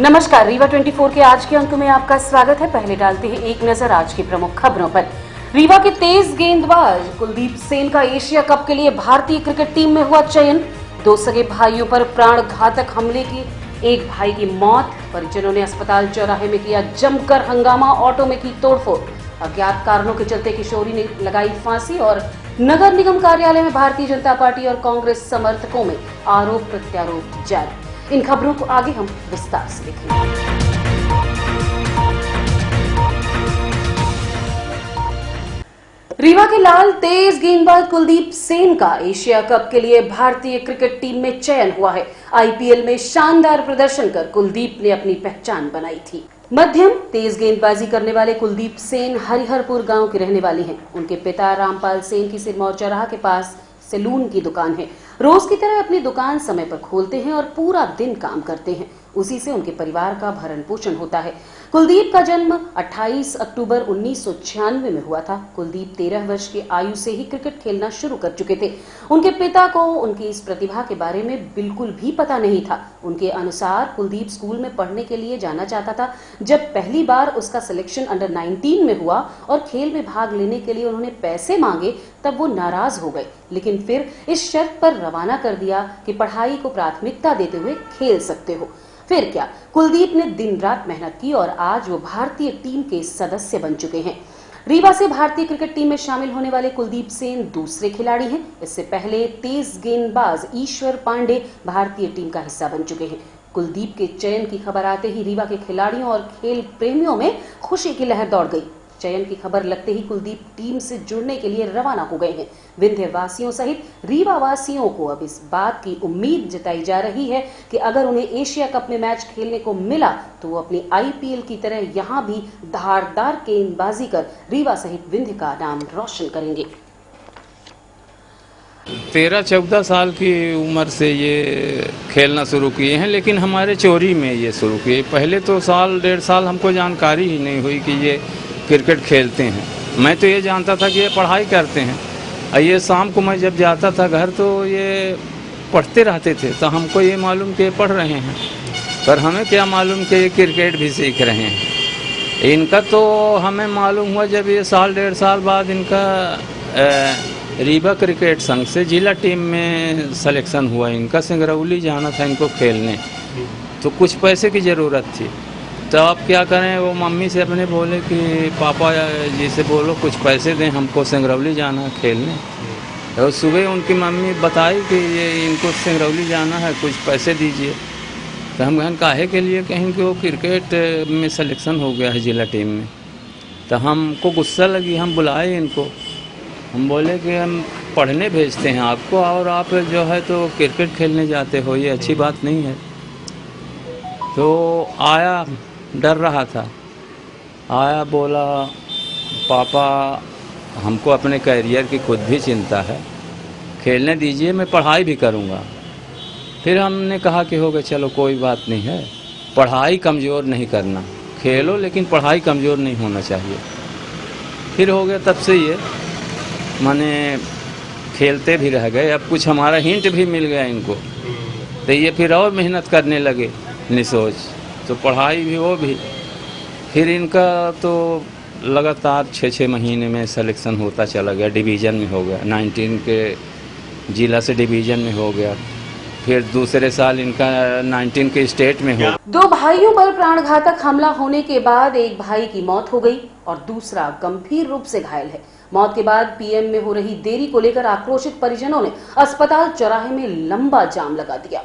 नमस्कार, रीवा 24 के आज के अंक में आपका स्वागत है। पहले डालते हैं एक नजर आज की प्रमुख खबरों पर। रीवा के तेज गेंदबाज कुलदीप सेन का एशिया कप के लिए भारतीय क्रिकेट टीम में हुआ चयन। दो सगे भाइयों पर प्राण घातक हमले की एक भाई की मौत। परिजनों ने अस्पताल चौराहे में किया जमकर हंगामा, ऑटो में की तोड़फोड़। अज्ञात कारणों के चलते किशोरी ने लगाई फांसी और नगर निगम कार्यालय में भारतीय जनता पार्टी और कांग्रेस समर्थकों में आरोप प्रत्यारोप जारी। इन खबरों को आगे हम विस्तार से देखेंगे। रीवा के लाल तेज गेंदबाज कुलदीप सेन का एशिया कप के लिए भारतीय क्रिकेट टीम में चयन हुआ है। आईपीएल में शानदार प्रदर्शन कर कुलदीप ने अपनी पहचान बनाई थी। मध्यम तेज गेंदबाजी करने वाले कुलदीप सेन हरिहरपुर गांव के रहने वाले हैं। उनके पिता रामपाल सेन की सिरमौर चौराहा के पास सैलून की दुकान है। रोज की तरह अपनी दुकान समय पर खोलते हैं और पूरा दिन काम करते हैं। उसी से उनके परिवार का भरण पोषण होता है। कुलदीप का जन्म 28 अक्टूबर 1996 में हुआ था। कुलदीप 13 वर्ष की आयु से ही क्रिकेट खेलना शुरू कर चुके थे। उनके पिता को उनकी इस प्रतिभा के बारे में बिल्कुल भी पता नहीं था। उनके अनुसार कुलदीप स्कूल में पढ़ने के लिए जाना चाहता था। जब पहली बार उसका सिलेक्शन अंडर 19 में हुआ और खेल में भाग लेने के लिए उन्होंने पैसे मांगे, तब वो नाराज हो गए, लेकिन फिर इस शर्त पर रवाना कर दिया कि पढ़ाई को प्राथमिकता देते हुए खेल सकते हो। फिर क्या, कुलदीप ने दिन रात मेहनत की और आज वो भारतीय टीम के सदस्य बन चुके हैं। रीवा से भारतीय क्रिकेट टीम में शामिल होने वाले कुलदीप सेन दूसरे खिलाड़ी हैं। इससे पहले तेज गेंदबाज ईश्वर पांडे भारतीय टीम का हिस्सा बन चुके हैं। कुलदीप के चयन की खबर आते ही रीवा के खिलाड़ियों और खेल प्रेमियों में खुशी की लहर दौड़ गई। चयन की खबर लगते ही कुलदीप टीम से जुड़ने के लिए रवाना हो गए हैं। विंध्य वासियों सहित रीवा वासियों को अब इस बात की उम्मीद जताई जा रही है कि अगर उन्हें एशिया कप में मैच खेलने को मिला तो वो अपनी आईपीएल की तरह यहां भी धारदार गेंदबाजी कर रीवा सहित विंध्य का नाम रोशन करेंगे। 13-14 साल की उम्र से ये खेलना शुरू किए हैं, लेकिन हमारे चोरी में ये शुरू किए। पहले तो साल डेढ़ साल हमको जानकारी ही नहीं हुई कि ये क्रिकेट खेलते हैं। मैं तो ये जानता था कि ये पढ़ाई करते हैं। ये शाम को मैं जब जाता था घर तो ये पढ़ते रहते थे, तो हमको ये मालूम कि ये पढ़ रहे हैं, पर हमें क्या मालूम कि ये क्रिकेट भी सीख रहे हैं। इनका तो हमें मालूम हुआ जब ये साल डेढ़ साल बाद इनका रीवा क्रिकेट संघ से जिला टीम में सिलेक्शन हुआ। इनका सिंगरौली जाना था इनको खेलने, तो कुछ पैसे की ज़रूरत थी। तो अब क्या करें, वो मम्मी से अपने बोले कि पापा जी से बोलो कुछ पैसे दें, हमको सिंगरौली जाना है खेलने। तो सुबह उनकी मम्मी बताई कि ये इनको सिंगरौली जाना है, कुछ पैसे दीजिए। तो हम कहें काहे के लिए, कहें कि वो क्रिकेट में सिलेक्शन हो गया है जिला टीम में। तो हमको गुस्सा लगी, हम बुलाए इनको। हम बोले कि हम पढ़ने भेजते हैं आपको और आप जो है तो क्रिकेट खेलने जाते हो, ये अच्छी बात नहीं है। तो आया, डर रहा था, आया बोला पापा हमको अपने करियर की खुद भी चिंता है, खेलने दीजिए, मैं पढ़ाई भी करूँगा। फिर हमने कहा कि हो गया, चलो कोई बात नहीं है, पढ़ाई कमज़ोर नहीं करना, खेलो लेकिन पढ़ाई कमज़ोर नहीं होना चाहिए। फिर हो गया, तब से ये माने खेलते भी रह गए। अब कुछ हमारा हिंट भी मिल गया इनको, तो ये फिर और मेहनत करने लगे निसोच, तो पढ़ाई भी वो भी। फिर इनका तो लगातार 6-6 महीने में सिलेक्शन होता चला गया, डिवीज़न में हो गया, 19 के जिला से डिवीज़न में हो गया। फिर दूसरे साल इनका 19 के स्टेट में हो। दो भाइयों पर प्राणघातक हमला होने के बाद एक भाई की मौत हो गई और दूसरा गंभीर रूप से घायल है। मौत के बाद पीएम में हो रही देरी को लेकर आक्रोशित परिजनों ने अस्पताल चौराहे में लंबा जाम लगा दिया।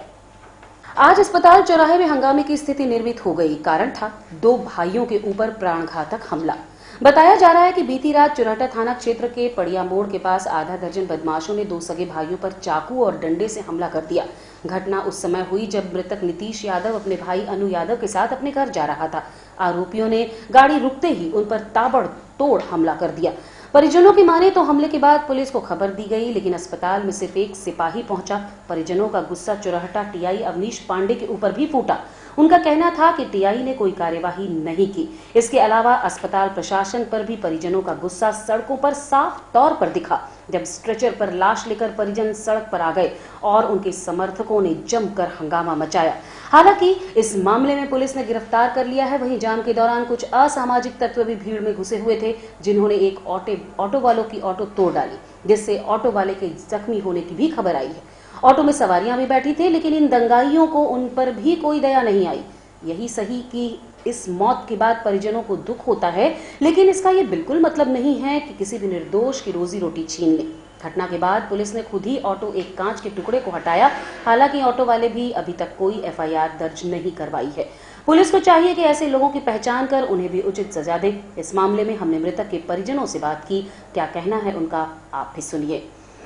आज अस्पताल चौराहे में हंगामे की स्थिति निर्मित हो गई। कारण था दो भाइयों के ऊपर प्राणघातक हमला। बताया जा रहा है कि बीती रात चुरहटा थाना क्षेत्र के पड़िया मोड़ के पास आधा दर्जन बदमाशों ने दो सगे भाइयों पर चाकू और डंडे से हमला कर दिया। घटना उस समय हुई जब मृतक नीतीश यादव अपने भाई अनु यादव के साथ अपने घर जा रहा था। आरोपियों ने गाड़ी रुकते ही उन पर ताबड़तोड़ हमला कर दिया। परिजनों की माने तो हमले के बाद पुलिस को खबर दी गई, लेकिन अस्पताल में सिर्फ एक सिपाही पहुंचा। परिजनों का गुस्सा चुरहटा टीआई अवनीश पांडे के ऊपर भी फूटा। उनका कहना था कि टीआई ने कोई कार्यवाही नहीं की। इसके अलावा अस्पताल प्रशासन पर भी परिजनों का गुस्सा सड़कों पर साफ तौर पर दिखा जब स्ट्रेचर पर लाश लेकर परिजन सड़क पर आ गए और उनके समर्थकों ने जमकर हंगामा मचाया। हालांकि इस मामले में पुलिस ने गिरफ्तार कर लिया है। वहीं जाम के दौरान कुछ असामाजिक तत्व भी भीड़ में घुसे हुए थे, जिन्होंने एक ऑटो वालों की ऑटो तोड़ डाली, जिससे ऑटो वाले के जख्मी होने की भी खबर आई है। ऑटो में सवारियां भी बैठी थी, लेकिन इन दंगाइयों को उन पर भी कोई दया नहीं आई। यही सही कि इस मौत के बाद परिजनों को दुख होता है, लेकिन इसका ये बिल्कुल मतलब नहीं है कि किसी भी निर्दोष की रोजी रोटी छीन ले। घटना के बाद पुलिस ने खुद ही ऑटो एक कांच के टुकड़े को हटाया। हालांकि ऑटो वाले भी अभी तक कोई एफआईआर दर्ज नहीं करवाई है। पुलिस को चाहिए कि ऐसे लोगों की पहचान कर उन्हें भी उचित सजा दे। इस मामले में हमने मृतक के परिजनों से बात की, क्या कहना है उनका आप भी सुनिए।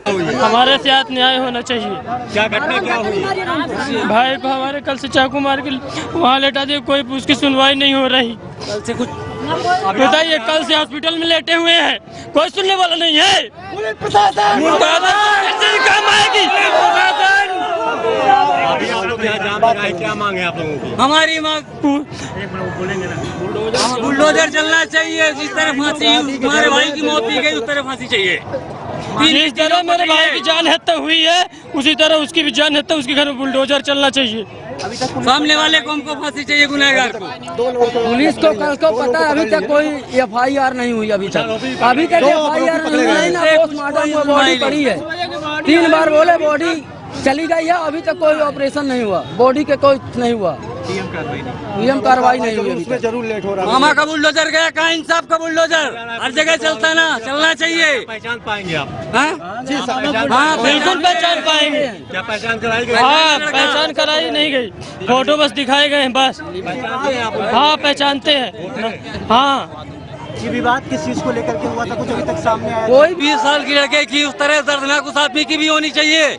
हमारे साथ न्याय होना चाहिए। क्या घटना क्या हुई? भाई को हमारे कल से चाकू मार के वहाँ लेटा दिया, कोई उसकी सुनवाई नहीं हो रही। कल से कुछ बताइए, कल से हॉस्पिटल में लेटे हुए हैं, कोई सुनने वाला नहीं है। काम आएगी। अभी आप लोग यहाँ जाम लगाए, क्या मांग है आप लोगों की? हमारी मांग बुलडोजर चलना चाहिए। जिस तरह फांसी हमारे भाई की मौत दी गई, उस तरह फांसी चाहिए। जिस तरह मेरे भाई की जान हत्या हुई है, उसी तरह उसकी भी जान हत्या, उसके घर में बुलडोजर चलना चाहिए। सामने वाले को हमको फांसी चाहिए, गुनहगार को। पुलिस को कल को पता है, अभी तक कोई एफआईआर नहीं हुई। अभी तक एफआईआर नहीं हुई ना। पोस्टमार्टम में बॉडी पड़ी है, 3 बार बोले बॉडी चली गई है, अभी तक कोई ऑपरेशन नहीं हुआ, बॉडी के कोई नहीं हुआ, पीएम कार्रवाई नहीं हुई। उसमें जरूर लेट हो रहा है। मामा का बुलडोजर गया, कहाँ इंसाफ का बुलडोजर? हर जगह चलता ना, चलना चाहिए। पहचान पाएंगे आप? हाँ बिल्कुल पहचान पाएंगे। क्या पहचान कराई गई? हाँ पहचान कराई नहीं गई, फोटो बस दिखाए गए हैं बस। पहचानते हैं आप? हाँ पहचानते हैं। हाँ ये विवाद किस चीज को लेकर के हुआ था, कुछ अभी तक सामने आया? कोई 20 साल की लड़के की उस तरह दर्दनाक उस आदमी की भी होनी चाहिए।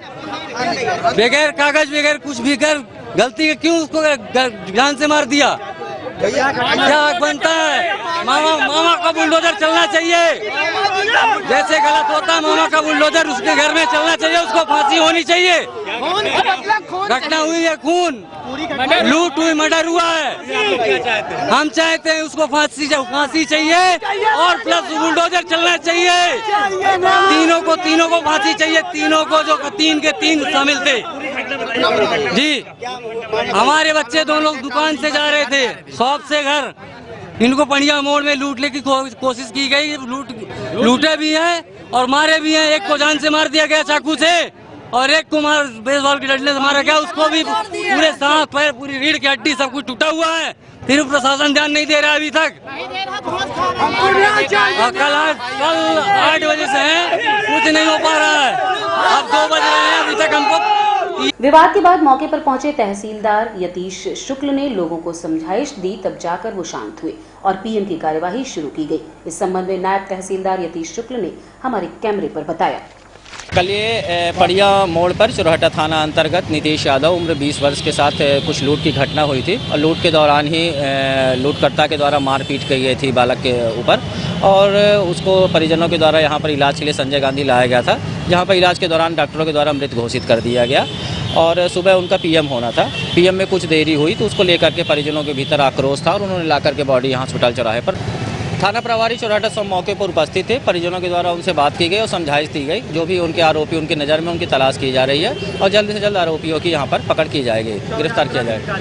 बगैर कागज बगैर कुछ भी कर गलती के क्यों उसको जान से मार दिया? क्या हक बनता है? मामा का बुलडोजर चलना चाहिए। जैसे गलत होता है मामा का बुलडोजर उसके घर में चलना चाहिए, उसको फांसी होनी चाहिए। घटना हुई है, खून लूट हुई, मर्डर हुआ है। हम चाहते हैं उसको फांसी चाहिए और प्लस बुलडोजर चलना चाहिए। तीनों को फांसी चाहिए, तीनों को जो 3 के 3 शामिल थे। जी हमारे बच्चे दोनों दुकान से जा रहे थे, शॉप से घर, इनको पंडिया मोड़ में लूटने की कोशिश की गई। लूटे भी हैं और मारे भी हैं। एक को जान से मार दिया गया चाकू से और एक को बेसबॉल की डंडे से मारा गया। उसको भी पूरे सांस पैर पूरी रीढ़ की हड्डी सब कुछ टूटा हुआ है, फिर प्रशासन ध्यान नहीं दे रहा अभी तक। कल 8 बजे से है, कुछ नहीं हो पा रहा है। अब 2 बज रहे हैं, अभी तक हमको। विवाद के बाद मौके पर पहुंचे तहसीलदार यतीश शुक्ल ने लोगों को समझाइश दी, तब जाकर वो शांत हुए और पीएम की कार्यवाही शुरू की गई। इस संबंध में नायब तहसीलदार यतीश शुक्ल ने हमारे कैमरे पर बताया। कल ये पड़िया मोड़ पर चुरहटा थाना अंतर्गत नीतीश यादव उम्र 20 वर्ष के साथ कुछ लूट की घटना हुई थी और लूट के दौरान ही लूटकर्ता के द्वारा मारपीट की गई थी बालक के ऊपर और उसको परिजनों के द्वारा यहाँ पर इलाज के लिए संजय गांधी लाया गया था, जहाँ पर इलाज के दौरान डॉक्टरों के द्वारा मृत घोषित कर दिया गया और सुबह उनका पीएम होना था। पीएम में कुछ देरी हुई तो उसको लेकर के परिजनों के भीतर आक्रोश था और उन्होंने ला करके बॉडी यहाँ हॉस्पिटल चौराहे पर। थाना प्रभारी चुरहटा सब मौके पर उपस्थित थे। परिजनों के द्वारा उनसे बात की गई और समझाइश दी गई। जो भी उनके आरोपी उनकी नज़र में उनकी तलाश की जा रही है और जल्द से जल्द आरोपियों की यहाँ पर पकड़ की जाएगी, गिरफ्तार किया जाएगा।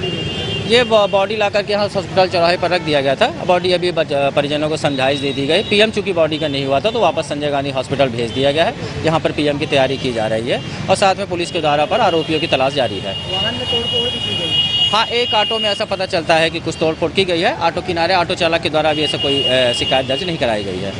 ये बॉडी ला करके यहाँ हॉस्पिटल चौराहे पर रख दिया गया था। बॉडी अभी परिजनों को समझाइश दे दी गई। पीएम चूँकि बॉडी का नहीं हुआ था तो वापस संजय गांधी हॉस्पिटल भेज दिया गया है, जहाँ पर पीएम की तैयारी की जा रही है और साथ में पुलिस के द्वारा पर आरोपियों की तलाश जारी है। हाँ, एक ऑटो में ऐसा पता चलता है कि कुछ तोड़फोड़ की गई है। ऑटो किनारे ऑटो चालक के द्वारा भी ऐसा कोई शिकायत दर्ज नहीं कराई गई है।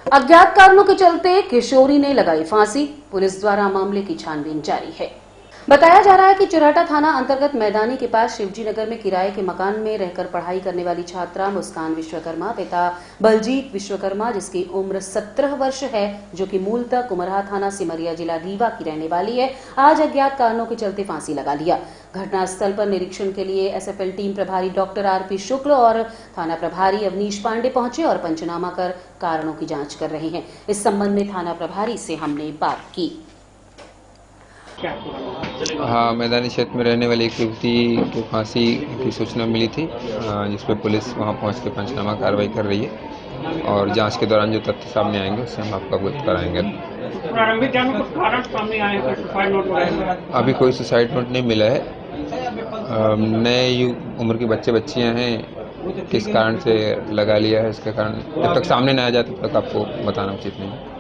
अज्ञात कारणों के चलते किशोरी ने लगाई फांसी। पुलिस द्वारा मामले की छानबीन जारी है। बताया जा रहा है कि चुराटा थाना अंतर्गत मैदानी के पास शिवजी नगर में किराए के मकान में रहकर पढ़ाई करने वाली छात्रा मुस्कान विश्वकर्मा पिता बलजीत विश्वकर्मा जिसकी उम्र 17 वर्ष है, जो कि मूलतः कुमरहा थाना सिमरिया जिला रीवा की रहने वाली है, आज अज्ञात कारणों के चलते फांसी लगा लिया। घटनास्थल पर निरीक्षण के लिए एसएफएल टीम प्रभारी डॉक्टर आरपी शुक्ल और थाना प्रभारी अवनीश पांडे पहुंचे और पंचनामा कर कारणों की जांच कर रहे हैं। इस संबंध में थाना प्रभारी से हमने बात की। हाँ, मैदानी क्षेत्र में रहने वाली एक युवती की फांसी की सूचना मिली थी, जिस पर पुलिस वहां पहुंच के पंचनामा कार्रवाई कर रही है और जांच के दौरान जो तथ्य सामने आएंगे उससे हम आपको अवगत कराएंगे। प्रारंभिक जांच में कुछ कारण सामने आए हैं, सुसाइड नोट वगैरह? अभी कोई सुसाइड नोट नहीं मिला है। नए उम्र के बच्चियां हैं, किस कारण से लगा लिया है इसके कारण जब तक सामने न आ जाए तब तक आपको बताना उचित नहीं है।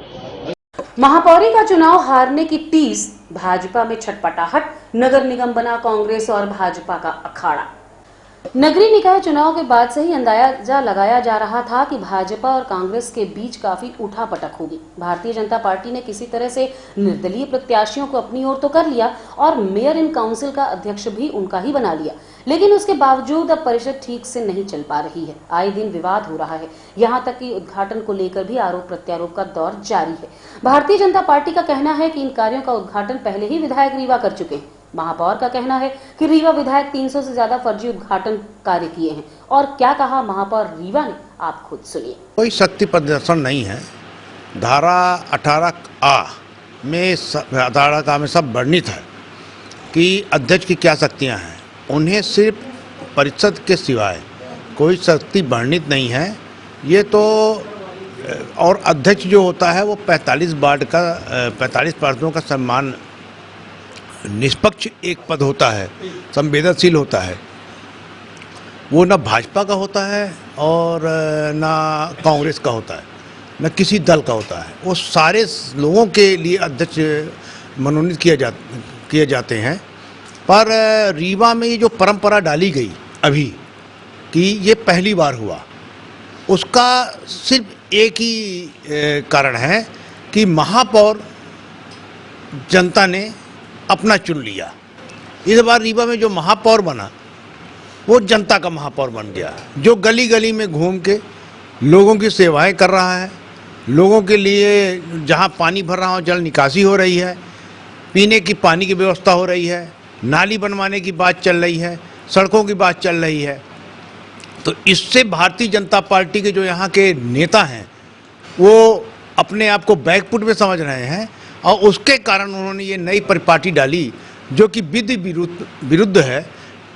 महापौरी का चुनाव हारने की टीस, भाजपा में छटपटाहट, नगर निगम बना कांग्रेस और भाजपा का अखाड़ा। नगरीय निकाय चुनाव के बाद से ही अंदाजा लगाया जा रहा था कि भाजपा और कांग्रेस के बीच काफी उठापटक होगी। भारतीय जनता पार्टी ने किसी तरह से निर्दलीय प्रत्याशियों को अपनी ओर तो कर लिया और मेयर इन काउंसिल का अध्यक्ष भी उनका ही बना लिया, लेकिन उसके बावजूद अब परिषद ठीक से नहीं चल पा रही है। आए दिन विवाद हो रहा है, यहाँ तक कि उद्घाटन को लेकर भी आरोप प्रत्यारोप का दौर जारी है। भारतीय जनता पार्टी का कहना है कि इन कार्यों का उद्घाटन पहले ही विधायक रीवा कर चुके हैं। महापौर का कहना है कि रीवा विधायक 300 से ज्यादा फर्जी उद्घाटन कार्य किए हैं। और क्या कहा महापौर रीवा ने, आप खुद सुनिए। कोई शक्ति प्रदर्शन नहीं है। धारा 18A में सब वर्णित है कि अध्यक्ष की क्या शक्तियां हैं। उन्हें सिर्फ परिषद के सिवाय कोई शक्ति वर्णित नहीं है। ये तो और अध्यक्ष जो होता है वो 45 वार्ड का 45 पार्षदों का सम्मान निष्पक्ष एक पद होता है, संवेदनशील होता है। वो न भाजपा का होता है और न कांग्रेस का होता है, न किसी दल का होता है। वो सारे लोगों के लिए अध्यक्ष मनोनीत किए जाते हैं। पर रीवा में ये जो परंपरा डाली गई अभी कि ये पहली बार हुआ, उसका सिर्फ एक ही कारण है कि महापौर जनता ने अपना चुन लिया। इस बार रीवा में जो महापौर बना वो जनता का महापौर बन गया, जो गली गली में घूम के लोगों की सेवाएं कर रहा है। लोगों के लिए जहां पानी भर रहा हो जल निकासी हो रही है, पीने की पानी की व्यवस्था हो रही है, नाली बनवाने की बात चल रही है, सड़कों की बात चल रही है। तो इससे भारतीय जनता पार्टी के जो यहाँ के नेता हैं वो अपने आप को बैकफुट में समझ रहे हैं और उसके कारण उन्होंने ये नई परिपाटी डाली जो कि विधि विरुद्ध है।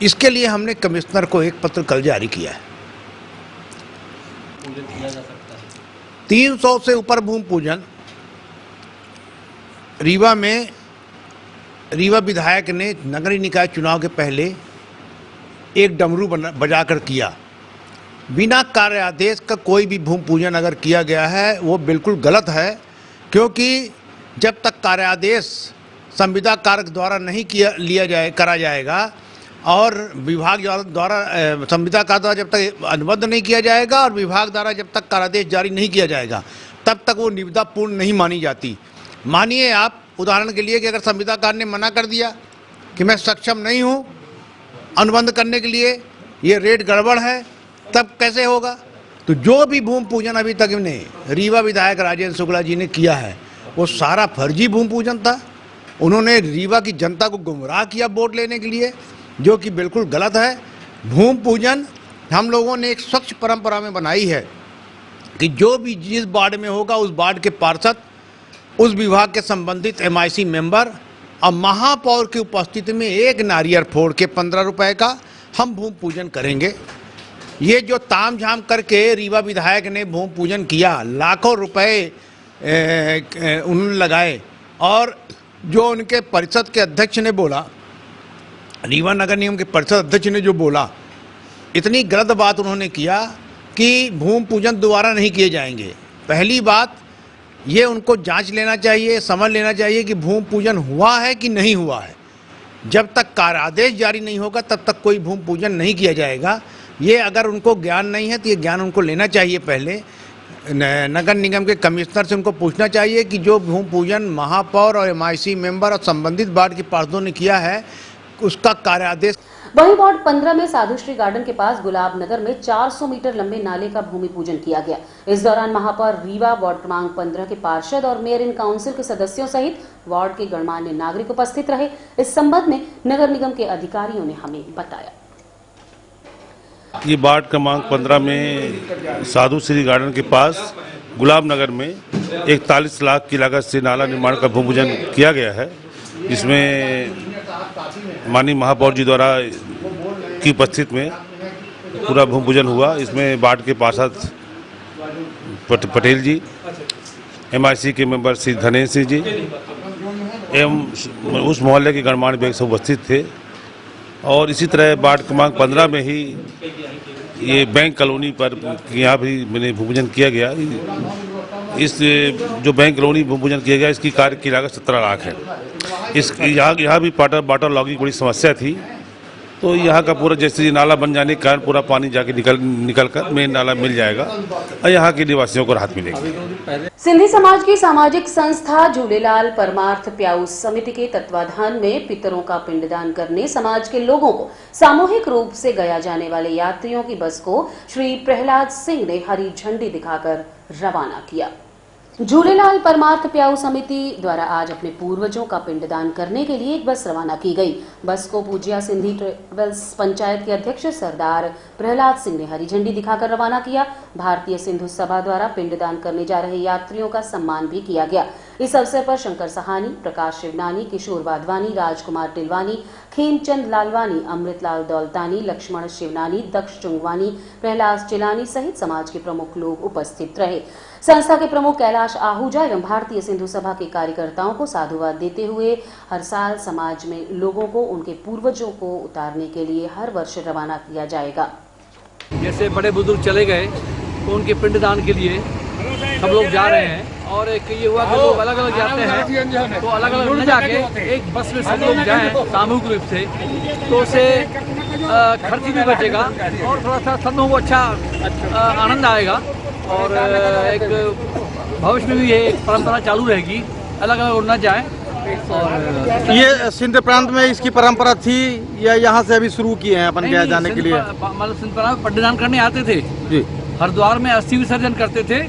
इसके लिए हमने कमिश्नर को एक पत्र कल जारी किया है। 300 से ऊपर भूमि पूजन रीवा में रीवा विधायक ने नगरीय निकाय चुनाव के पहले एक डमरू बजाकर किया। बिना कार्य आदेश का कोई भी भूमि पूजन अगर किया गया है वो बिल्कुल गलत है, क्योंकि जब तक कार्य आदेश संविदा कारक द्वारा नहीं करा जाएगा और विभाग द्वारा संविदा कारक द्वारा जब तक अनुबद्ध नहीं किया जाएगा और विभाग द्वारा जब तक कार्यादेश जारी नहीं किया जाएगा तब तक वो निविदा पूर्ण नहीं मानी जाती। मानिए आप उदाहरण के लिए कि अगर संविदाकार ने मना कर दिया कि मैं सक्षम नहीं हूँ अनुबंध करने के लिए, ये रेट गड़बड़ है, तब कैसे होगा? तो जो भी भूमि पूजन अभी तक ने रीवा विधायक राजेंद्र शुक्ला जी ने किया है वो सारा फर्जी भूमि पूजन था। उन्होंने रीवा की जनता को गुमराह किया वोट लेने के लिए, जो कि बिल्कुल गलत है। भूमि पूजन हम लोगों ने एक स्वच्छ परंपरा में बनाई है कि जो भी जिस वार्ड में होगा उस वार्ड के पार्षद, उस विभाग के संबंधित MIC मेंबर और महापौर की उपस्थिति में एक नारियल फोड़ के 15 रुपए का हम भूमि पूजन करेंगे। ये जो ताम झाम करके रीवा विधायक ने भूमि पूजन किया, लाखों रुपए उन्होंने लगाए और जो उनके परिषद के अध्यक्ष ने बोला, रीवा नगर निगम के परिषद अध्यक्ष ने जो बोला, इतनी गलत बात उन्होंने किया कि भूमि पूजन दोबारा नहीं किए जाएंगे। पहली बात ये उनको जांच लेना चाहिए, समझ लेना चाहिए कि भूमि पूजन हुआ है कि नहीं हुआ है। जब तक कार्यादेश जारी नहीं होगा तब तक कोई भूमि पूजन नहीं किया जाएगा। ये अगर उनको ज्ञान नहीं है तो ये ज्ञान उनको लेना चाहिए पहले। नगर निगम के कमिश्नर से उनको पूछना चाहिए कि जो भूमि पूजन महापौर और MIC मेंबर और संबंधित वार्ड के पार्षदों ने किया है उसका कार्यादेश। वहीं वार्ड 15 में साधुश्री गार्डन के पास गुलाब नगर में 400 मीटर लंबे नाले का भूमि पूजन किया गया। इस दौरान महापौर रीवा, वार्ड क्रमांक 15 के पार्षद और मेयर इन काउंसिल के सदस्यों सहित वार्ड के गणमान्य नागरिक उपस्थित रहे। इस संबंध में नगर निगम के अधिकारियों ने हमें बताया। ये वार्ड क्रमांक 15 में साधु श्री गार्डन के पास गुलाब नगर में 41 लाख की लागत से नाला निर्माण का भूमि पूजन किया गया है। इसमें माननीय महापौर जी द्वारा की उपस्थित में पूरा भूमि पूजन हुआ। इसमें वार्ड के पार्षद पटेल जी, MIC के मेंबर श्री धनेश सिंह जी एवं उस मोहल्ले के गणमान्य व्यक्ति उपस्थित थे। और इसी तरह वार्ड क्रमांक 15 में ही ये बैंक कॉलोनी पर यहाँ भी मैंने भूमि पूजन किया गया। इस जो बैंक कॉलोनी भूमि पूजन किया गया इसकी कार्य की लागत 17 लाख है। इस यहाँ भी वाटर लॉगिंग की बड़ी समस्या थी, तो यहाँ का पूरा जैसे ये नाला बन जाने के कारण पूरा पानी जाके निकल कर मेन नाला मिल जाएगा और यहाँ के निवासियों को राहत मिलेगी। सिंधी समाज की सामाजिक संस्था झूलेलाल परमार्थ प्याऊ समिति के तत्वाधान में पितरों का पिंडदान करने समाज के लोगों को सामूहिक रूप से गया जाने वाले यात्रियों की बस को श्री प्रहलाद सिंह ने हरी झंडी दिखाकर रवाना किया। झूलेलाल परमार्थ प्याऊ समिति द्वारा आज अपने पूर्वजों का पिंडदान करने के लिए एक बस रवाना की गई। बस को पूजिया सिंधी ट्रेवल्स पंचायत के अध्यक्ष सरदार प्रहलाद सिंह ने हरी झंडी दिखाकर रवाना किया। भारतीय सिंधु सभा द्वारा पिंडदान करने जा रहे यात्रियों का सम्मान भी किया गया। इस अवसर पर शंकर सहानी, प्रकाश शिवनानी, किशोर वाधवानी, राजकुमार टिलवानी, खेमचंद लालवानी, अमृतलाल दौलतानी, लक्ष्मण शिवनानी, दक्ष चुंगवानी, प्रहलाद चिलानी सहित समाज के प्रमुख लोग उपस्थित रहे। संस्था के प्रमुख कैलाश आहूजा एवं भारतीय सिंधु सभा के कार्यकर्ताओं को साधुवाद देते हुए हर साल समाज में लोगों को उनके पूर्वजों को उतारने के लिए हर वर्ष रवाना किया जाएगा। जैसे बड़े बुजुर्ग चले गए तो उनके पिंडदान के लिए सब लोग जा रहे हैं और एक ये हुआ कि लोग अलग अलग जाते हैं, तो अलग अलग न जाके एक बस में सब लोग जाएं सामूहिक रूप से, तो उससे खर्च भी बचेगा और थोड़ा सा सब लोगों को अच्छा आनंद आएगा और एक भविष्य में भी ये एक परंपरा चालू रहेगी, अलग अलग न जाए। और ये सिंध प्रांत में इसकी परंपरा थी या यहाँ से अभी शुरू किए हैं अपन गया जाने के लिए? मतलब सिंध प्रांत में पिंडदान करने आते थे जी, हरिद्वार में अस्थि विसर्जन करते थे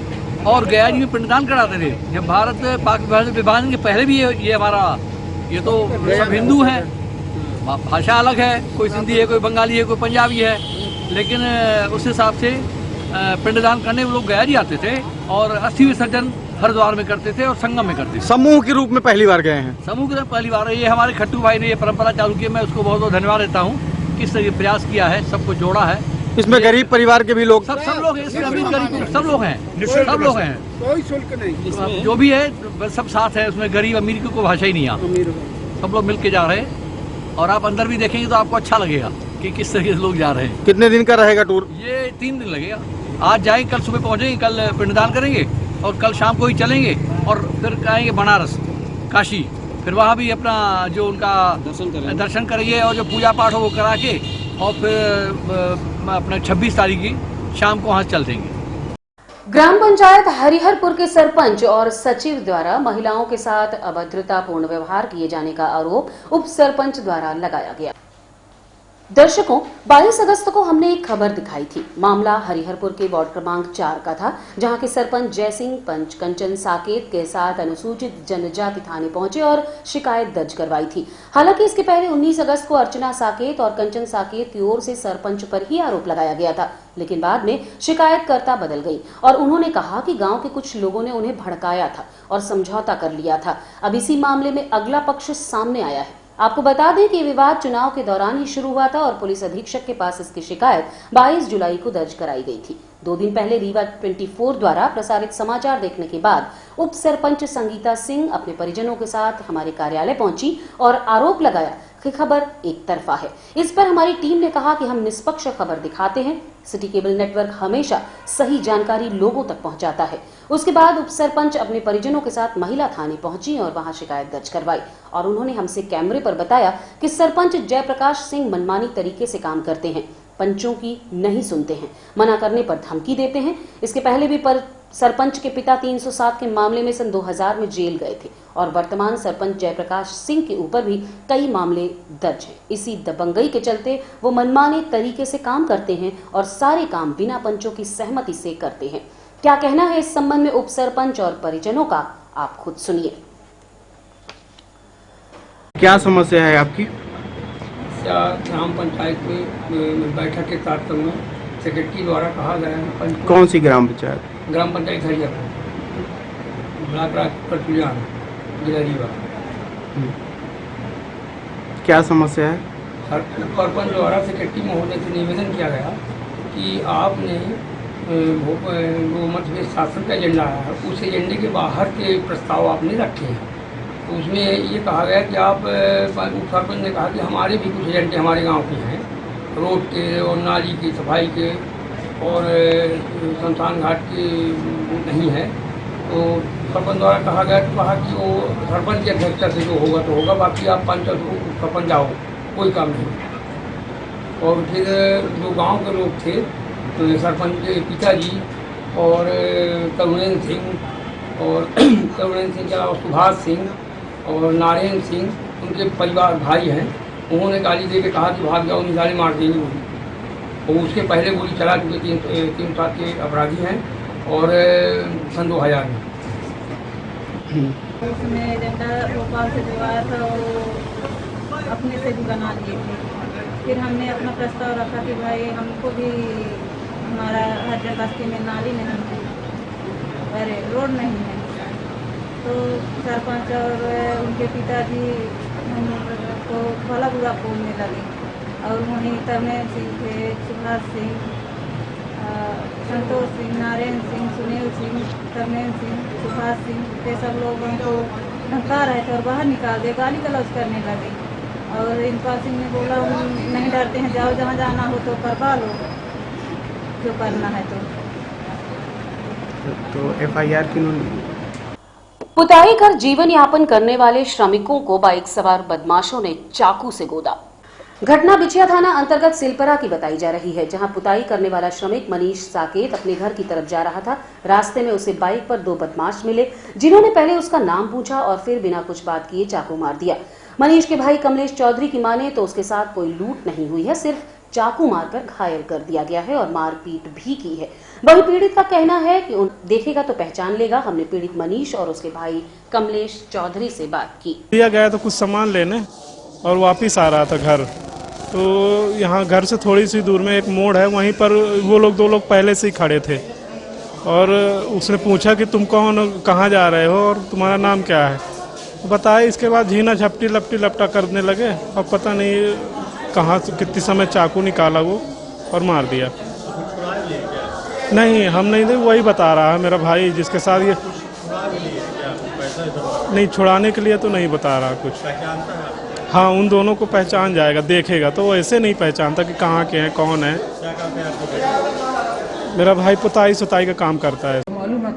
और गया जी में पिंडदान कराते थे। जब भारत पाक विभाजन के पहले भी ये हमारा ये तो सब हिंदू हैं, भाषा अलग है, कोई सिंधी है, कोई बंगाली है, कोई पंजाबी है, लेकिन उस हिसाब से पिंडदान करने लोग गया जी आते थे और अस्थि विसर्जन हरिद्वार में करते थे और संगम में करते थे। समूह के रूप में पहली बार गए हैं? समूह के रूप में पहली बार। ये हमारे खट्टू भाई ने ये परंपरा चालू की, मैं उसको बहुत बहुत धन्यवाद देता हूँ। किस तरह प्रयास किया है, सबको जोड़ा है। इसमें गरीब परिवार के भी लोग सब लोग हैं, इसमें अमीर गरीब सब लोग हैं, सब लोग हैं, कोई शुल्क नहीं, जो भी है सब साथ है। उसमें गरीब अमीर की कोई भाषा ही नहीं है, सब लोग मिल के जा रहे हैं और आप अंदर भी देखेंगे तो आपको अच्छा लगेगा कि किस तरीके से लोग जा रहे हैं। कितने दिन का रहेगा टूर? ये 3 दिन लगेगा। आज जाएंगे, कल सुबह पहुंचेंगे, कल पिंडदान करेंगे और कल शाम को ही चलेंगे और फिर आएंगे बनारस, काशी, फिर वहाँ भी अपना जो उनका दर्शन करेंगे और जो पूजा पाठ हो वो करा के और फिर अपने 26 तारीख की शाम को वहाँ चल देंगे। ग्राम पंचायत हरिहरपुर के सरपंच और सचिव द्वारा महिलाओं के साथ अभद्रतापूर्ण व्यवहार किए जाने का आरोप उप सरपंच द्वारा लगाया गया। दर्शकों, 22 अगस्त को हमने एक खबर दिखाई थी। मामला हरिहरपुर के वार्ड क्रमांक 4 का था, जहां के सरपंच जयसिंह पंच कंचन साकेत के साथ अनुसूचित जनजाति थाने पहुंचे और शिकायत दर्ज करवाई थी। हालांकि इसके पहले 19 अगस्त को अर्चना साकेत और कंचन साकेत की ओर से सरपंच पर ही आरोप लगाया गया था, लेकिन बाद में शिकायतकर्ता बदल गई और उन्होंने कहा कि गांव के कुछ लोगों ने उन्हें भड़काया था और समझौता कर लिया था। अब इसी मामले में अगला पक्ष सामने आया है। आपको बता दें कि विवाद चुनाव के दौरान ही शुरू हुआ था और पुलिस अधीक्षक के पास इसकी शिकायत 22 जुलाई को दर्ज कराई गई थी। 2 दिन पहले रीवा 24 द्वारा प्रसारित समाचार देखने के बाद उप सरपंच संगीता सिंह अपने परिजनों के साथ हमारे कार्यालय पहुंची और आरोप लगाया कि खबर एक तरफा है। इस पर हमारी टीम ने कहा कि हम निष्पक्ष खबर दिखाते हैं। सिटी केबल नेटवर्क हमेशा सही जानकारी लोगों तक पहुंचाता है। उसके बाद उप सरपंच अपने परिजनों के साथ महिला थाने पहुंची और वहां शिकायत दर्ज करवाई और उन्होंने हमसे कैमरे पर बताया कि सरपंच जयप्रकाश सिंह मनमानी तरीके से काम करते हैं, पंचों की नहीं सुनते हैं, मना करने पर धमकी देते हैं। इसके पहले भी सरपंच के पिता 307 के मामले में सन 2000 में जेल गए थे और वर्तमान सरपंच जयप्रकाश सिंह के ऊपर भी कई मामले दर्ज हैं। इसी दबंगई के चलते वो मनमाने तरीके से काम करते हैं और सारे काम बिना पंचों की सहमति से करते हैं। क्या कहना है इस संबंध में उप सरपंच और परिजनों का, आप खुद सुनिए। क्या समस्या है आपकी? ग्राम पंचायत में बैठक के तारतम्य में सेक्रेटरी द्वारा कहा गया है। कौन सी ग्राम पंचायत? ग्राम पंचायत हरियापुर, ब्लॉक राजपुर, जिला रीवा। क्या समस्या है? सरपंच द्वारा सेक्रेटरी महोदय से निवेदन किया गया कि आपने जो मध्य प्रदेश शासन का एजेंडा है उस एजेंडे के बाहर के प्रस्ताव आपने रखे हैं। तो उसमें ये कहा गया कि आप सरपंच ने कहा कि हमारे भी कुछ एजेंडे हमारे गांव के हैं, रोड के और नाली की सफाई के और शमशान घाट के नहीं है। तो सरपंच द्वारा कहा गया कि वो सरपंच की अध्यक्षता से जो होगा तो होगा, बाकी आप पंच सरपंच जाओ, कोई काम नहीं। और फिर जो गांव के लोग थे तो सरपंच के पिताजी और करुणेन्द्र सिंह और करुणेन्द्र सिंह के अलावा सुभाष सिंह और नारायण सिंह, उनके परिवार भाई हैं, उन्होंने गाली दे के कहा कि भाग जाओ, निशाने मार देंगे गोली। और उसके पहले गोली चला चुके 307 के अपराधी हैं और सन 2000 में उसने एजेंडा भोपाल से जो आया था वो अपने से भी बना लिए थे। फिर हमने अपना प्रस्ताव रखा कि भाई हमको भी हमारा हर बस्ती में नाली नहीं है, अरे रोड नहीं है। तो सरपंच और उनके पिताजी को भला बुरा बोलने लगे और वहीं तरनेल सिंह थे, सुभाष सिंह, संतोष सिंह, नारायण सिंह, सुनील सिंह, तरनेल सिंह, सुभाष सिंह, ये सब लोग उनको धमका रहे थे और बाहर निकाल दे, गाली गलौज करने लगे। और इनपाल सिंह ने बोला हम नहीं डरते हैं, जाओ जहाँ जाना हो तो करवा लो जो करना है। तो FIR किन्होंने? पुताई कर जीवन यापन करने वाले श्रमिकों को बाइक सवार बदमाशों ने चाकू से गोदा। घटना बिछिया थाना अंतर्गत सिलपरा की बताई जा रही है, जहां पुताई करने वाला श्रमिक मनीष साकेत अपने घर की तरफ जा रहा था। रास्ते में उसे बाइक पर 2 बदमाश मिले, जिन्होंने पहले उसका नाम पूछा और फिर बिना कुछ बात किए चाकू मार दिया। मनीष के भाई कमलेश चौधरी की माने तो उसके साथ कोई लूट नहीं हुई है, सिर्फ चाकू मारकर घायल कर दिया गया है और मारपीट भी की है। वहीं पीड़ित का कहना है कि देखेगा तो पहचान लेगा। हमने पीड़ित मनीष और उसके भाई कमलेश चौधरी से बात की। दिया गया तो कुछ सामान लेने और वापिस आ रहा था घर, तो यहाँ घर से थोड़ी सी दूर में एक मोड़ है, वहीं पर वो लोग 2 लोग पहले से ही खड़े थे और उसने पूछा कि तुम कौन, कहाँ जा रहे हो और तुम्हारा नाम क्या है, बताया। इसके बाद झीना झपटी लपटी लपटा करने लगे और पता नहीं कहाँ से कितने समय चाकू निकाला वो और मार दिया। नहीं हम नहीं, वही बता रहा है मेरा भाई जिसके साथ ये, नहीं छुड़ाने के लिए तो नहीं बता रहा कुछ। हाँ उन दोनों को पहचान जाएगा, देखेगा तो वो ऐसे नहीं पहचानता कि कहाँ के हैं, कौन है। मेरा भाई पुताई सुताई का काम करता है। मालूम है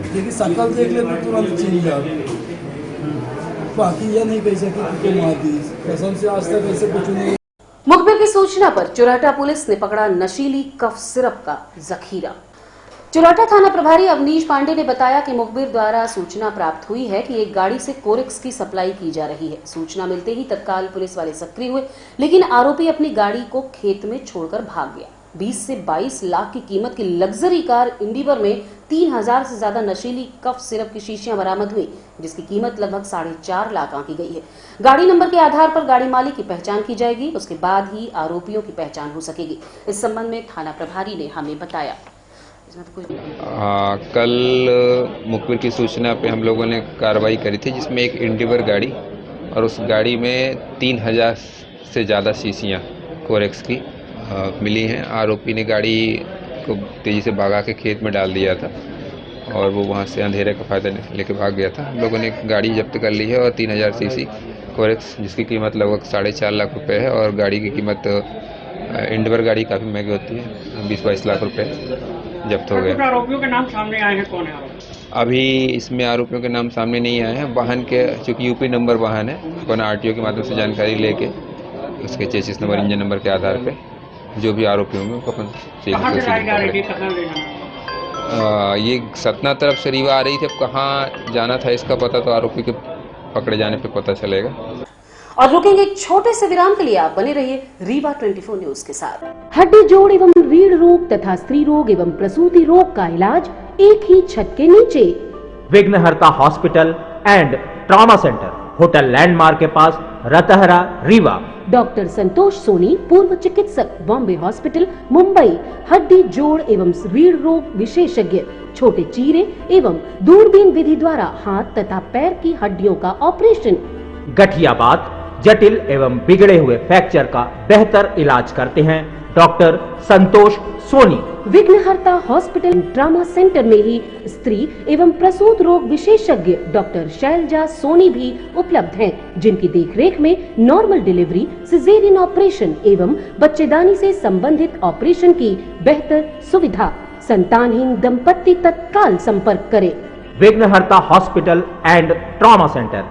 देखिए शकल देख ले तो तुरंत चिन्ह जाओ, बाकी ये नहीं कह सके मार दी, कसम से आज तक ऐसे कुछ नहीं। मुखबिर की सूचना पर चुराटा पुलिस ने पकड़ा नशीली कफ सिरप का जखीरा। चुराटा थाना प्रभारी अवनीश पांडे ने बताया कि मुखबिर द्वारा सूचना प्राप्त हुई है कि एक गाड़ी से कोरेक्स की सप्लाई की जा रही है। सूचना मिलते ही तत्काल पुलिस वाले सक्रिय हुए, लेकिन आरोपी अपनी गाड़ी को खेत में छोड़कर भाग गया। 20 से 22 लाख की कीमत की लग्जरी कार इंडिवर में 3000 से ज्यादा नशीली कफ सिरप की शीशियां बरामद हुई, जिसकी कीमत लगभग 4.5 लाख आंकी गई है। गाड़ी नंबर के आधार पर गाड़ी मालिक की पहचान की जाएगी, उसके बाद ही आरोपियों की पहचान हो सकेगी। इस संबंध में थाना प्रभारी ने हमें बताया। कल मुखबिर की सूचना पे हम लोगों ने कार्रवाई करी थी, जिसमें एक इंडिवर गाड़ी और उस गाड़ी में 3000 से ज़्यादा शीशियाँ कोरेक्स की मिली हैं। आरोपी ने गाड़ी को तेज़ी से भगा के खेत में डाल दिया था और वो वहाँ से अंधेरे का फ़ायदा लेके भाग गया था। हम लोगों ने गाड़ी जब्त कर ली है और 3000 सीसी कोरेक्स, जिसकी कीमत लगभग 4.5 लाख रुपए है और गाड़ी की कीमत इंडिवर गाड़ी काफ़ी महंगी होती है, 20-22 लाख रुपए जब्त हो गए। आरोपियों के नाम सामने आए हैं, कौन है आरोपी? अभी इसमें आरोपियों के नाम सामने नहीं आए हैं। वाहन के चूँकि यूपी नंबर वाहन है, अपन RTO के माध्यम से जानकारी लेके उसके चेसिस नंबर, इंजन नंबर के आधार पे जो भी आरोपी होंगे उनको अपन ये सतना तरफ से रीवा आ रही थी, अब कहाँ जाना था इसका पता तो आरोपी के पकड़े जाने पे पता चलेगा। और रुकेंगे एक छोटे से विराम के लिए, आप बने रहिए रीवा 24 न्यूज के साथ। हड्डी जोड़ एवं रीढ़ रोग तथा स्त्री रोग एवं प्रसूति रोग का इलाज एक ही छत के नीचे। विघ्नहर्ता hospital and trauma centre, hotel landmark के पास, रतहरा, रीवा। डॉक्टर संतोष सोनी, पूर्व चिकित्सक, बॉम्बे हॉस्पिटल, मुंबई। हड्डी जोड़ एवं रीढ़ रोग विशेषज्ञ, छोटे चीरे एवं दूरबीन विधि द्वारा हाथ तथा पैर की हड्डियों का ऑपरेशन। गठियाबात, जटिल एवं बिगड़े हुए फ्रैक्चर का बेहतर इलाज करते हैं डॉक्टर संतोष सोनी। विघ्नहर्ता हॉस्पिटल ट्रॉमा सेंटर में ही स्त्री एवं प्रसूत रोग विशेषज्ञ डॉक्टर शैलजा सोनी भी उपलब्ध हैं, जिनकी देखरेख में नॉर्मल डिलीवरी, सिजेरियन ऑपरेशन एवं बच्चेदानी से संबंधित ऑपरेशन की बेहतर सुविधा। संतानहीन दंपत्ति तत्काल संपर्क करें। विघ्नहर्ता hospital and trauma centre,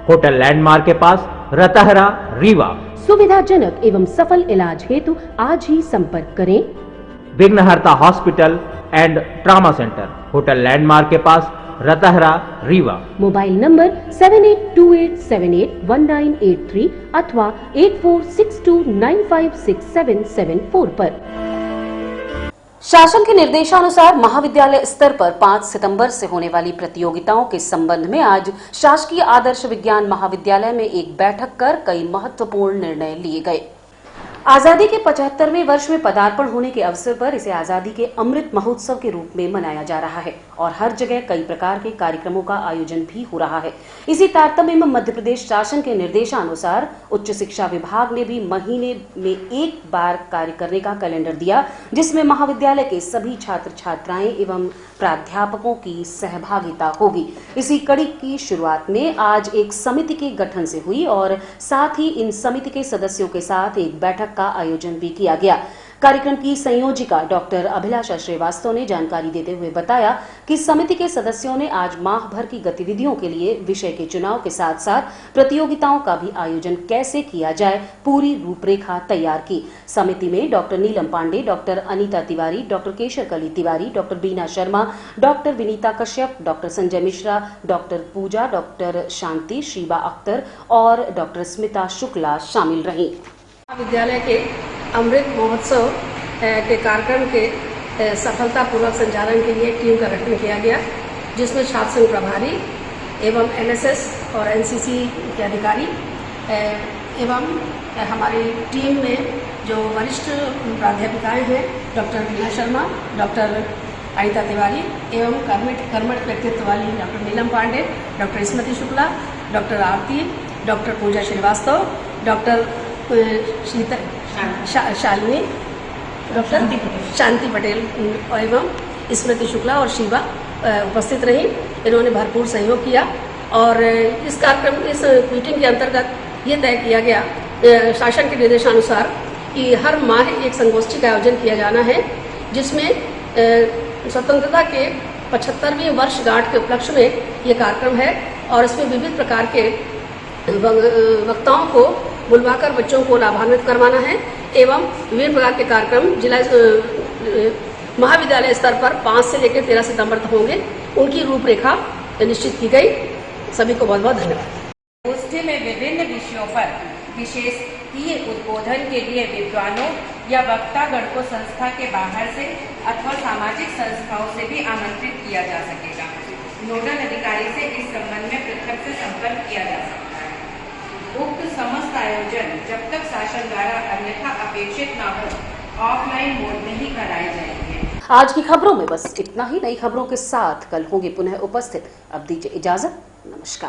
hotel landmark के पास, रतहरा, रीवा। सुविधाजनक एवं सफल इलाज हेतु आज ही संपर्क करें। विघ्नहर्ता hospital and trauma centre, hotel landmark के पास, रतहरा, रीवा। मोबाइल नंबर 7828781983 अथवा 8462956774 पर। शासन के निर्देशानुसार महाविद्यालय स्तर पर 5 सितंबर से होने वाली प्रतियोगिताओं के संबंध में आज शासकीय आदर्श विज्ञान महाविद्यालय में एक बैठक कर कई महत्वपूर्ण निर्णय लिए गए। आजादी के 75वें वर्ष में पदार्पण होने के अवसर पर इसे आजादी के अमृत महोत्सव के रूप में मनाया जा रहा है और हर जगह कई प्रकार के कार्यक्रमों का आयोजन भी हो रहा है। इसी तारतम्य में मध्य प्रदेश शासन के निर्देशानुसार उच्च शिक्षा विभाग ने भी महीने में एक बार कार्य करने का कैलेंडर दिया, जिसमें महाविद्यालय के सभी छात्र छात्राएं एवं प्राध्यापकों की सहभागिता होगी। इसी कड़ी की शुरुआत में आज एक समिति के गठन से हुई और साथ ही इन समिति के सदस्यों के साथ एक बैठक का आयोजन भी किया गया। कार्यक्रम की संयोजिका डॉक्टर अभिलाषा श्रीवास्तव ने जानकारी देते हुए बताया कि समिति के सदस्यों ने आज माह भर की गतिविधियों के लिए विषय के चुनाव के साथ साथ प्रतियोगिताओं का भी आयोजन कैसे किया जाए पूरी रूपरेखा तैयार की। समिति में doctor Neelam Pandey, doctor Anita Tiwari, doctor Keshar Kali Tiwari, doctor Beena Sharma, doctor Vinita Kashyap, doctor Sanjay Mishra, doctor Pooja, doctor Shanti, Sheeba Akhtar और डॉक्टर स्मिता शुक्ला शामिल रही। विद्यालय के अमृत महोत्सव के कार्यक्रम के सफलतापूर्वक संचालन के लिए टीम का गठन किया गया, जिसमें छात्र संघ प्रभारी एवं एनएसएस और एनसीसी के अधिकारी एवं हमारी टीम में जो वरिष्ठ प्राध्यापिकाएं हैं डॉक्टर बीना शर्मा, डॉक्टर अनीता तिवारी एवं कर्मठ व्यक्तित्व वाली डॉक्टर नीलम पांडे, डॉक्टर स्मृति शुक्ला, डॉक्टर आरती, डॉक्टर पूजा श्रीवास्तव, डॉक्टर शालिनी, डॉक्टर शांति पटेल एवं स्मृति शुक्ला और शिवा उपस्थित रही। इन्होंने भरपूर सहयोग किया और इस मीटिंग के अंतर्गत ये तय किया गया शासन के निर्देशानुसार कि हर माह एक संगोष्ठी का आयोजन किया जाना है, जिसमें स्वतंत्रता के 75वीं वर्षगांठ के उपलक्ष्य में ये कार्यक्रम है और इसमें विविध प्रकार के वक्ताओं को बुलवाकर बच्चों को लाभान्वित करवाना है एवं विभिन्न प्रकार के कार्यक्रम जिला महाविद्यालय स्तर पर 5 से लेकर 13 सितंबर तक होंगे। उनकी रूपरेखा निश्चित की गई। सभी को बहुत बहुत धन्यवाद। गोष्ठी में विभिन्न विषयों पर विशेषज्ञ उद्बोधन के लिए विद्वानों या वक्तागण को संस्था के बाहर से अथवा सामाजिक संस्थाओं से भी आमंत्रित किया जा सकेगा। नोडल अधिकारी से इस संबंध में पृथक से संपर्क किया जा सकता है। उक्त समस्त आयोजन जब तक शासन द्वारा अन्यथा अपेक्षित न हो ऑफलाइन मोड में ही कराए जाएंगे। आज की खबरों में बस इतना ही। नई खबरों के साथ कल होंगे पुनः उपस्थित। अब दीजिए इजाजत। नमस्कार।